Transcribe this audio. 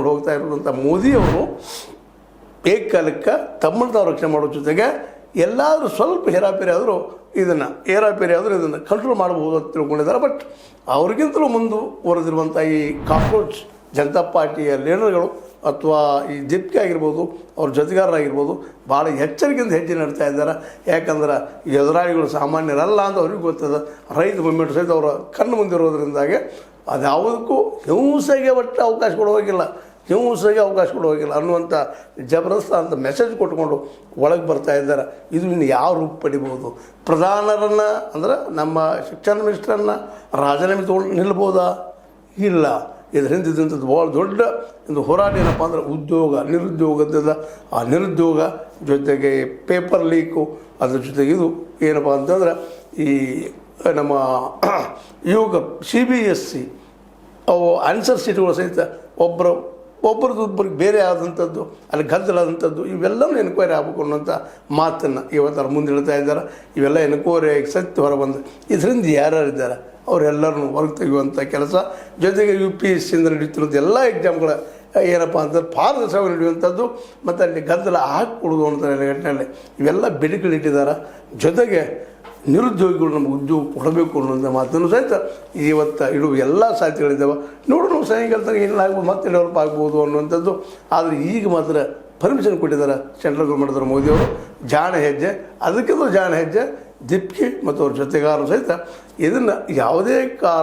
ನಡೆಸ್ಕೊಂಡು ಹೋಗ್ತಾ ಇರುವಂಥ ಮೋದಿಯವರು ಏಕಕಾಲಕ್ಕೆ ತಮ್ಮನ್ನು ತಾವು ರಕ್ಷಣೆ ಮಾಡೋ ಜೊತೆಗೆ ಎಲ್ಲಾದರೂ ಸ್ವಲ್ಪ ಹೇರಾಪೇರಿ ಆದರೂ ಇದನ್ನು ಕಂಟ್ರೋಲ್ ಮಾಡಬಹುದು ಅಂತ ತಿಳ್ಕೊಂಡಿದ್ದಾರೆ. ಬಟ್ ಅವ್ರಿಗಿಂತಲೂ ಮುಂದುವರೆದಿರುವಂಥ ಈ ಕಾಕ್ರೋಚ್ ಜನತಾ ಪಾರ್ಟಿಯ ಲೀಡರ್ಗಳು ಅಥವಾ ಈ ಜಿಪ್ಕೆ ಆಗಿರ್ಬೋದು, ಅವ್ರ ಜೊತೆಗಾರರಾಗಿರ್ಬೋದು, ಭಾಳ ಎಚ್ಚರಿಕೆಯಿಂದ ಹೆಜ್ಜೆ ನಡ್ತಾ ಇದ್ದಾರೆ. ಯಾಕಂದ್ರೆ ಎದುರಾಳಿಗಳು ಸಾಮಾನ್ಯರಲ್ಲ ಅಂತ ಅವ್ರಿಗೆ ಗೊತ್ತದ. ರೈತ ಮೂವ್ಮೆಂಟ್ ಸಹಿತ ಅವರ ಕಣ್ಣು ಮುಂದಿರೋದ್ರಿಂದಾಗೆ ಅದ್ಯಾವುದಕ್ಕೂ ಹಿಂಸೆಗೆ ಒಟ್ಟು ಅವಕಾಶ ಕೊಡುವಾಗಿಲ್ಲ ಅನ್ನುವಂಥ ಜಬರ್ದಸ್ತ್ ಅಂತ ಮೆಸೇಜ್ ಕೊಟ್ಕೊಂಡು ಒಳಗೆ ಬರ್ತಾ ಇದ್ದಾರೆ. ಇದು ಇನ್ನು ಯಾವ ರೂಪ ಪಡಿಬೋದು? ಪ್ರಧಾನರನ್ನು ಅಂದರೆ ನಮ್ಮ ಶಿಕ್ಷಣ ಮಿನಿಸ್ಟ್ರನ್ನು ರಾಜೀನಾಮೆ ತೊಗೊಂಡು ನಿಲ್ಬೋದಾ? ಇಲ್ಲ. ಇದ್ರ ಹಿಂದಿದ್ದಂಥದ್ದು ಭಾಳ ದೊಡ್ಡ ಒಂದು ಹೋರಾಟ ಏನಪ್ಪ ಅಂದ್ರೆ ನಿರುದ್ಯೋಗ ಜೊತೆಗೆ ಪೇಪರ್ ಲೀಕು, ಅದ್ರ ಜೊತೆಗೆ ಇದು ಏನಪ್ಪ ಅಂತಂದ್ರೆ ಈ ನಮ್ಮ ಇವಾಗ CBSE ಅವು ಆನ್ಸರ್ ಶೀಟ್ಗಳು ಸಹಿತ ಒಬ್ಬರದೊಬ್ಬರಿಗೆ ಬೇರೆ ಆದಂಥದ್ದು, ಅಲ್ಲಿ ಗದ್ದಲಾದಂಥದ್ದು, ಇವೆಲ್ಲವೂ ಎನ್ಕ್ವೈರಿ ಆಗಬೇಕು ಅನ್ನೋಂಥ ಮಾತನ್ನು ಇವತ್ತರ ಮುಂದೆ ಹೇಳ್ತಾ ಇದ್ದಾರೆ. ಇವೆಲ್ಲ ಎನ್ಕ್ವೈರಿ ಸತ್ಯ ಹೊರಬಂದು ಇದರಿಂದ ಯಾರ್ಯಾರಿದ್ದಾರೆ ಅವರೆಲ್ಲರನ್ನು ಹೊರಗೆ ತೆಗೆಯುವಂಥ ಕೆಲಸ, ಜೊತೆಗೆ UPSCಯಿಂದ ನಡೀತಿರೋದು ಎಲ್ಲ ಎಕ್ಸಾಮ್ಗಳ ಏನಪ್ಪ ಅಂತಂದ್ರೆ ಪಾರದರ್ಶಕವಾಗಿ ನಡೆಯುವಂಥದ್ದು ಮತ್ತು ಅಲ್ಲಿ ಗದ್ದಲ ಹಾಕಿಕೊಡೋದು ಅಂತ ಘಟನೆಯಲ್ಲಿ ಇವೆಲ್ಲ ಬೆಳಕಿಟ್ಟಿದ್ದಾರೆ. ಜೊತೆಗೆ ನಿರುದ್ಯೋಗಿಗಳು ನಮಗೆ ಉದ್ಯೋಗ ಕೊಡಬೇಕು ಅನ್ನೋಂಥ ಮಾತನ್ನು ಸಹಿತ ಇವತ್ತು ಇಡುವ ಎಲ್ಲ ಸಾಧ್ಯತೆಗಳಿದ್ದಾವೆ. ನೋಡೋಣ ಸಾಯಂಕಾಲ ಏನಾಗ್ಬೋದು, ಮತ್ತೆ ಡೆವಲಪ್ ಆಗ್ಬೋದು ಅನ್ನುವಂಥದ್ದು. ಆದರೆ ಈಗ ಮಾತ್ರ ಪರ್ಮಿಷನ್ ಕೊಟ್ಟಿದ್ದಾರೆ ಸೆಂಟ್ರಲ್ ಗೌರ್ಮೆಂಟ್ ಮೋದಿಯವರು. ಜಾಣ ಹೆಜ್ಜೆ, ಅದಕ್ಕಿಂತ ಜಾಣ ಹೆಜ್ಜೆ ಜಿಪ್ಕಿ ಮತ್ತು ಅವ್ರ ಜೊತೆಗಾರರು ಸಹಿತ ಇದನ್ನು ಯಾವುದೇ ಕಾರಣ